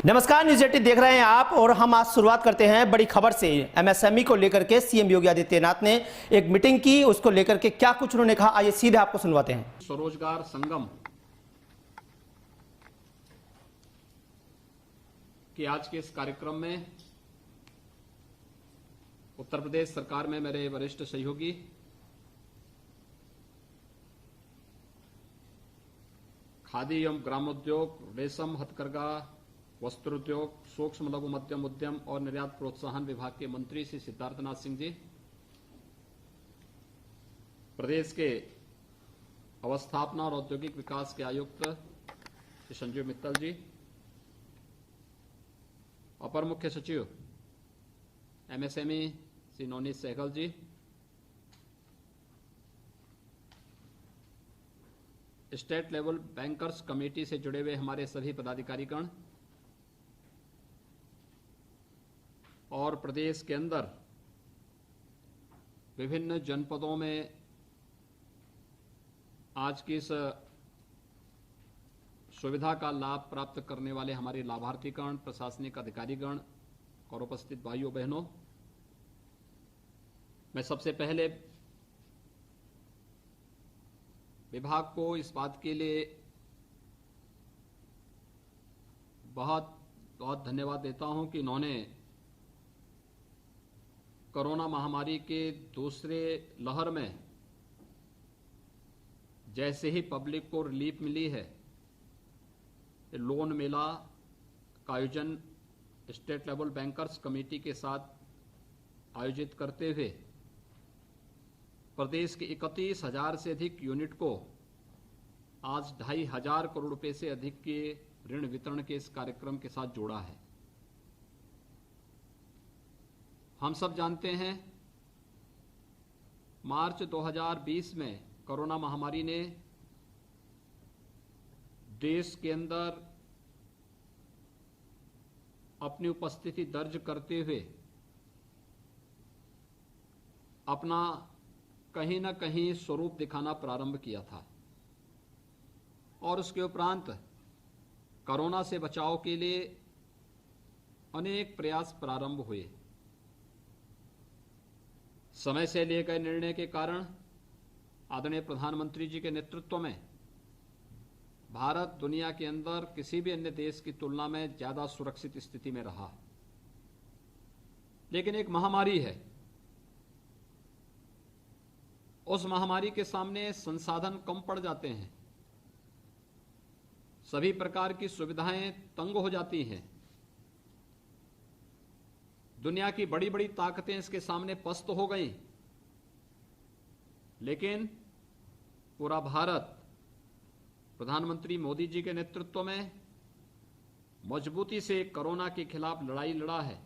नमस्कार, न्यूज 18 देख रहे हैं आप और हम आज शुरुआत करते हैं बड़ी खबर से। एमएसएमई को लेकर के सीएम योगी आदित्यनाथ ने एक मीटिंग की, उसको लेकर के क्या कुछ उन्होंने कहा, आइए सीधे आपको सुनवाते हैं। स्वरोजगार संगम के आज के इस कार्यक्रम में उत्तर प्रदेश सरकार में मेरे वरिष्ठ सहयोगी खादी एवं ग्रामोद्योग, रेशम, हथकरघा, वस्त्रोद्योग, सूक्ष्म लघु मध्यम उद्यम और निर्यात प्रोत्साहन विभाग के मंत्री श्री सिद्धार्थनाथ सिंह जी, प्रदेश के अवस्थापना और औद्योगिक विकास के आयुक्त श्री संजीव मित्तल जी, अपर मुख्य सचिव एमएसएमई श्री नवनीत सहगल जी, स्टेट लेवल बैंकर्स कमेटी से जुड़े हुए हमारे सभी पदाधिकारीगण और प्रदेश के अंदर विभिन्न जनपदों में आज की इस सुविधा का लाभ प्राप्त करने वाले हमारे लाभार्थीगण, प्रशासनिक अधिकारीगण और उपस्थित भाइयों बहनों, मैं सबसे पहले विभाग को इस बात के लिए बहुत बहुत धन्यवाद देता हूं कि इन्होंने कोरोना महामारी के दूसरे लहर में जैसे ही पब्लिक को रिलीफ मिली है, लोन मेला का आयोजन स्टेट लेवल बैंकर्स कमेटी के साथ आयोजित करते हुए प्रदेश के 31,000 से अधिक यूनिट को आज 2,500 करोड़ रुपए से अधिक के ऋण वितरण के इस कार्यक्रम के साथ जोड़ा है। हम सब जानते हैं मार्च 2020 में कोरोना महामारी ने देश के अंदर अपनी उपस्थिति दर्ज करते हुए अपना कहीं न कहीं स्वरूप दिखाना प्रारंभ किया था और उसके उपरांत कोरोना से बचाव के लिए अनेक प्रयास प्रारंभ हुए। समय से लिए गए निर्णय के कारण आदरणीय प्रधानमंत्री जी के नेतृत्व में भारत दुनिया के अंदर किसी भी अन्य देश की तुलना में ज्यादा सुरक्षित स्थिति में रहा। लेकिन एक महामारी है, उस महामारी के सामने संसाधन कम पड़ जाते हैं, सभी प्रकार की सुविधाएं तंग हो जाती हैं, दुनिया की बड़ी बड़ी ताकतें इसके सामने पस्त हो गई। लेकिन पूरा भारत प्रधानमंत्री मोदी जी के नेतृत्व में मजबूती से कोरोना के खिलाफ लड़ाई लड़ा है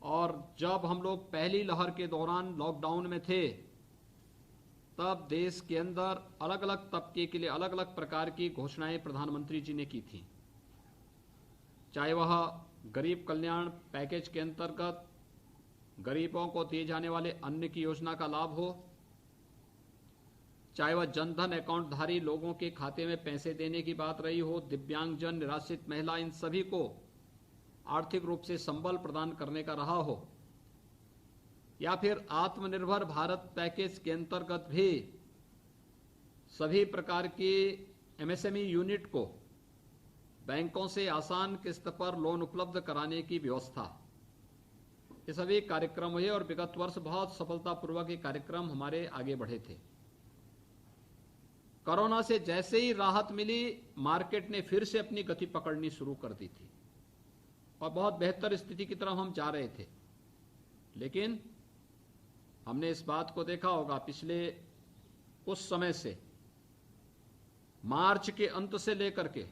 और जब हम लोग पहली लहर के दौरान लॉकडाउन में थे तब देश के अंदर अलग अलग तबके के लिए अलग अलग प्रकार की घोषणाएं प्रधानमंत्री जी ने की थी, चाहे वह गरीब कल्याण पैकेज के अंतर्गत गरीबों को दिए जाने वाले अन्न की योजना का लाभ हो, चाहे वह जनधन अकाउंटधारी लोगों के खाते में पैसे देने की बात रही हो, दिव्यांगजन, निराश्रित महिला, इन सभी को आर्थिक रूप से संबल प्रदान करने का रहा हो, या फिर आत्मनिर्भर भारत पैकेज के अंतर्गत भी सभी प्रकार की एमएसएमई यूनिट को बैंकों से आसान किस्त पर लोन उपलब्ध कराने की व्यवस्था, ये सभी कार्यक्रम हुए और विगत वर्ष बहुत सफलतापूर्वक ये कार्यक्रम हमारे आगे बढ़े थे। कोरोना से जैसे ही राहत मिली, मार्केट ने फिर से अपनी गति पकड़नी शुरू कर दी थी और बहुत बेहतर स्थिति की तरफ हम जा रहे थे। लेकिन हमने इस बात को देखा होगा पिछले कुछ समय से, मार्च के अंत से लेकर के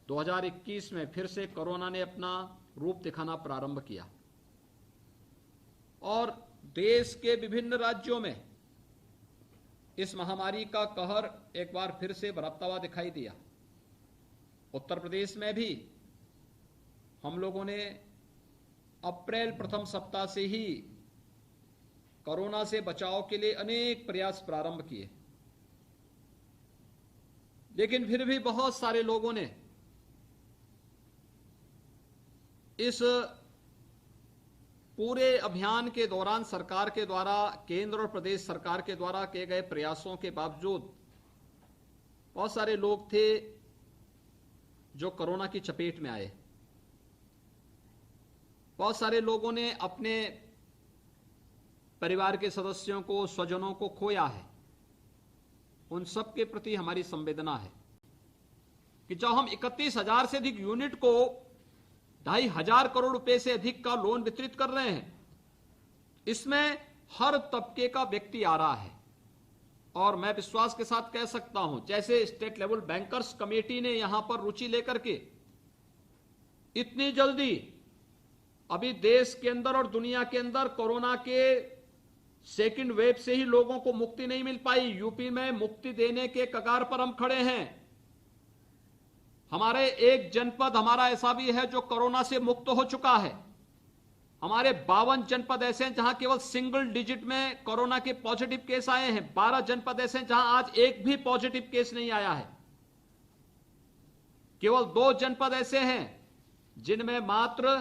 2021 में फिर से कोरोना ने अपना रूप दिखाना प्रारंभ किया और देश के विभिन्न राज्यों में इस महामारी का कहर एक बार फिर से बरतता हुआ दिखाई दिया। उत्तर प्रदेश में भी हम लोगों ने अप्रैल प्रथम सप्ताह से ही कोरोना से बचाव के लिए अनेक प्रयास प्रारंभ किए, लेकिन फिर भी बहुत सारे लोगों ने इस पूरे अभियान के दौरान सरकार के द्वारा, केंद्र और प्रदेश सरकार के द्वारा किए गए प्रयासों के बावजूद बहुत सारे लोग थे जो कोरोना की चपेट में आए। बहुत सारे लोगों ने अपने परिवार के सदस्यों को, स्वजनों को खोया है। उन सब के प्रति हमारी संवेदना है कि जब हम 31,000 से अधिक यूनिट को 2,500 करोड़ रुपए से अधिक का लोन वितरित कर रहे हैं, इसमें हर तबके का व्यक्ति आ रहा है। और मैं विश्वास के साथ कह सकता हूं, जैसे स्टेट लेवल बैंकर्स कमेटी ने यहां पर रुचि लेकर के इतनी जल्दी, अभी देश के अंदर और दुनिया के अंदर कोरोना के सेकंड वेव से ही लोगों को मुक्ति नहीं मिल पाई। यूपी में मुक्ति देने के कगार पर हम खड़े हैं। हमारे एक जनपद हमारा ऐसा भी है जो कोरोना से मुक्त हो चुका है। हमारे 52 जनपद ऐसे हैं जहां केवल सिंगल डिजिट में कोरोना के पॉजिटिव केस आए हैं। 12 जनपद ऐसे हैं जहां आज एक भी पॉजिटिव केस नहीं आया है। केवल 2 जनपद ऐसे हैं जिनमें मात्र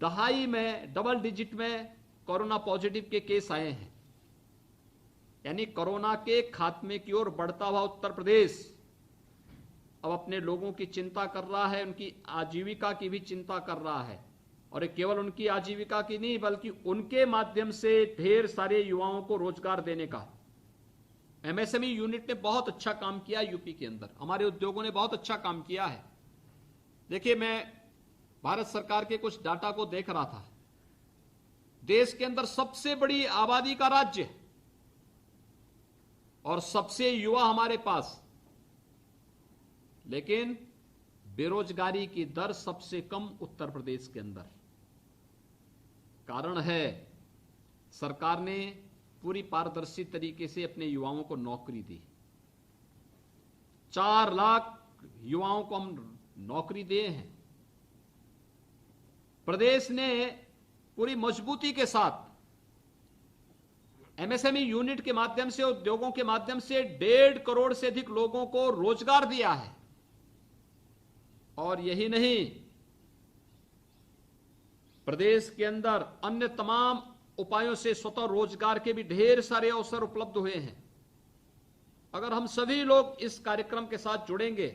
2.5 में, डबल डिजिट में कोरोना पॉजिटिव के केस आए हैं। यानी कोरोना के खात्मे की ओर बढ़ता हुआ उत्तर प्रदेश अब अपने लोगों की चिंता कर रहा है, उनकी आजीविका की भी चिंता कर रहा है। और केवल उनकी आजीविका की नहीं, बल्कि उनके माध्यम से ढेर सारे युवाओं को रोजगार देने का एमएसएमई यूनिट ने बहुत अच्छा काम किया। यूपी के अंदर हमारे उद्योगों ने बहुत अच्छा काम किया है। देखिए, मैं भारत सरकार के कुछ डाटा को देख रहा था। देश के अंदर सबसे बड़ी आबादी का राज्य और सबसे युवा हमारे पास, लेकिन बेरोजगारी की दर सबसे कम उत्तर प्रदेश के अंदर। कारण है, सरकार ने पूरी पारदर्शी तरीके से अपने युवाओं को नौकरी दी। 4 लाख युवाओं को हम नौकरी दिए हैं। प्रदेश ने पूरी मजबूती के साथ एमएसएमई यूनिट के माध्यम से, उद्योगों के माध्यम से 1.5 करोड़ से अधिक लोगों को रोजगार दिया है। और यही नहीं, प्रदेश के अंदर अन्य तमाम उपायों से स्वतः रोजगार के भी ढेर सारे अवसर उपलब्ध हुए हैं। अगर हम सभी लोग इस कार्यक्रम के साथ जुड़ेंगे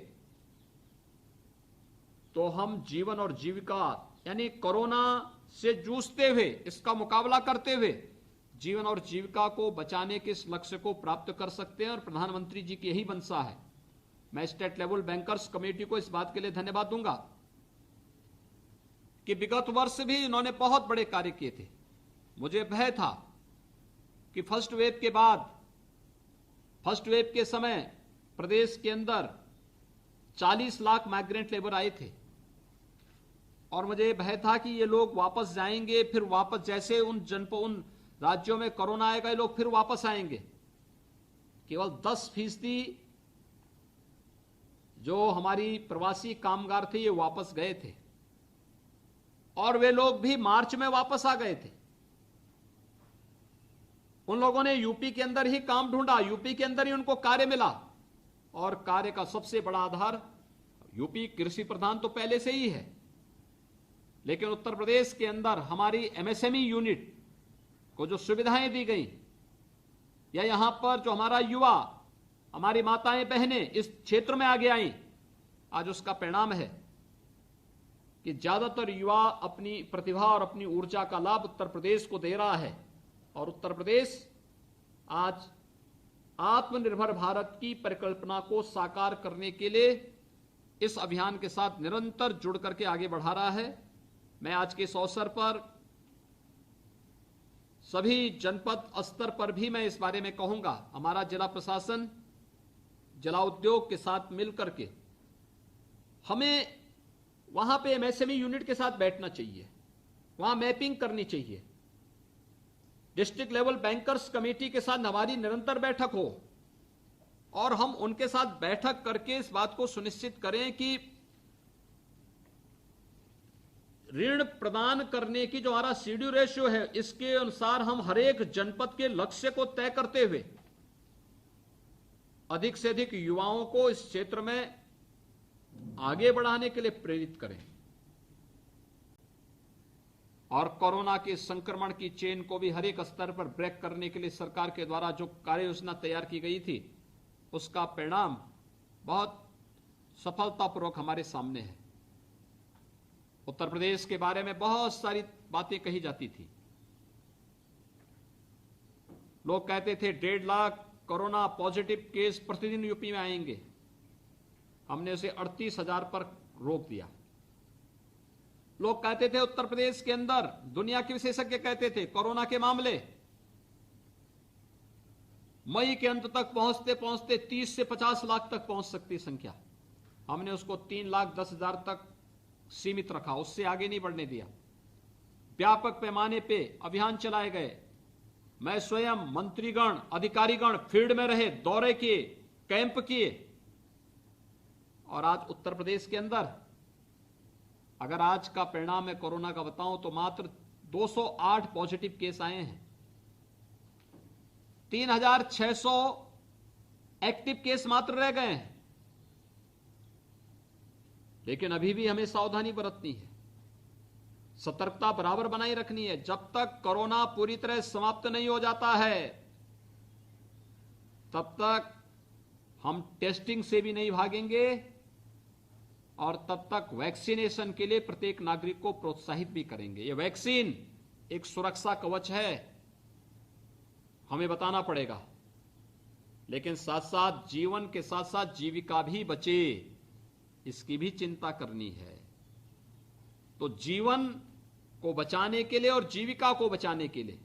तो हम जीवन और जीविका, यानी कोरोना से जूझते हुए, इसका मुकाबला करते हुए जीवन और जीविका को बचाने के इस लक्ष्य को प्राप्त कर सकते हैं। और प्रधानमंत्री जी की यही मंशा है। मैं स्टेट लेवल बैंकर्स कमेटी को इस बात के लिए धन्यवाद दूंगा कि विगत वर्ष भी इन्होंने बहुत बड़े कार्य किए थे। मुझे भय था कि फर्स्ट वेव के बाद, फर्स्ट वेव के समय प्रदेश के अंदर 40 लाख माइग्रेंट लेबर आए थे और मुझे भय था कि ये लोग वापस जाएंगे, फिर वापस जैसे उन राज्यों में कोरोना आएगा ये लोग फिर वापस आएंगे। केवल 10% जो हमारी प्रवासी कामगार थे ये वापस गए थे और वे लोग भी मार्च में वापस आ गए थे। उन लोगों ने यूपी के अंदर ही काम ढूंढा, यूपी के अंदर ही उनको कार्य मिला। और कार्य का सबसे बड़ा आधार, यूपी कृषि प्रधान तो पहले से ही है, लेकिन उत्तर प्रदेश के अंदर हमारी एमएसएमई यूनिट को जो सुविधाएं दी गई, या यहां पर जो हमारा युवा, हमारी माताएं बहनें इस क्षेत्र में आगे आई, आज उसका परिणाम है कि ज्यादातर युवा अपनी प्रतिभा और अपनी ऊर्जा का लाभ उत्तर प्रदेश को दे रहा है। और उत्तर प्रदेश आज आत्मनिर्भर भारत की परिकल्पना को साकार करने के लिए इस अभियान के साथ निरंतर जुड़ करके आगे बढ़ा रहा है। मैं आज के इस अवसर पर सभी जनपद स्तर पर भी मैं इस बारे में कहूंगा, हमारा जिला प्रशासन, जिला उद्योग के साथ मिलकर के हमें वहां पे एमएसएमई यूनिट के साथ बैठना चाहिए, वहां मैपिंग करनी चाहिए। डिस्ट्रिक्ट लेवल बैंकर्स कमेटी के साथ हमारी निरंतर बैठक हो और हम उनके साथ बैठक करके इस बात को सुनिश्चित करें कि ऋण प्रदान करने की जो हमारा सीडी रेशियो है, इसके अनुसार हम हर एक जनपद के लक्ष्य को तय करते हुए अधिक से अधिक युवाओं को इस क्षेत्र में आगे बढ़ाने के लिए प्रेरित करें। और कोरोना के संक्रमण की चेन को भी हर एक स्तर पर ब्रेक करने के लिए सरकार के द्वारा जो कार्य योजना तैयार की गई थी, उसका परिणाम बहुत सफलतापूर्वक हमारे सामने है। उत्तर प्रदेश के बारे में बहुत सारी बातें कही जाती थी। लोग कहते थे 1.5 लाख कोरोना पॉजिटिव केस प्रतिदिन यूपी में आएंगे। हमने उसे 38,000 पर रोक दिया। लोग कहते थे उत्तर प्रदेश के अंदर, दुनिया के विशेषज्ञ कहते थे, कोरोना के मामले मई के अंत तक पहुंचते पहुंचते 30 से 50 लाख तक पहुंच सकती संख्या। हमने उसको 3,10,000 तक सीमित रखा, उससे आगे नहीं बढ़ने दिया। व्यापक पैमाने पे अभियान चलाए गए। मैं स्वयं, मंत्रीगण, अधिकारीगण फील्ड में रहे, दौरे किए, कैंप किए। और आज उत्तर प्रदेश के अंदर अगर आज का परिणाम मैं कोरोना का बताऊं तो मात्र 208 पॉजिटिव केस आए हैं। 3,600 एक्टिव केस मात्र रह गए हैं। लेकिन अभी भी हमें सावधानी बरतनी है, सतर्कता बराबर बनाए रखनी है। जब तक कोरोना पूरी तरह समाप्त नहीं हो जाता है, तब तक हम टेस्टिंग से भी नहीं भागेंगे और तब तक वैक्सीनेशन के लिए प्रत्येक नागरिक को प्रोत्साहित भी करेंगे। यह वैक्सीन एक सुरक्षा कवच है, हमें बताना पड़ेगा। लेकिन साथ साथ जीवन के साथ साथ जीविका भी बचे, इसकी भी चिंता करनी है। तो जीवन को बचाने के लिए और जीविका को बचाने के लिए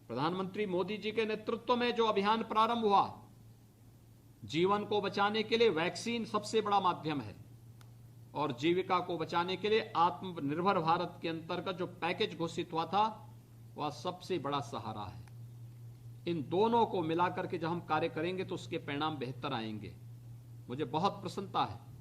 प्रधानमंत्री मोदी जी के नेतृत्व में जो अभियान प्रारंभ हुआ, जीवन को बचाने के लिए वैक्सीन सबसे बड़ा माध्यम है और जीविका को बचाने के लिए आत्मनिर्भर भारत के अंतर्गत जो पैकेज घोषित हुआ था, वह सबसे बड़ा सहारा है। इन दोनों को मिलाकर के जब हम कार्य करेंगे तो उसके परिणाम बेहतर आएंगे। मुझे बहुत प्रसन्नता है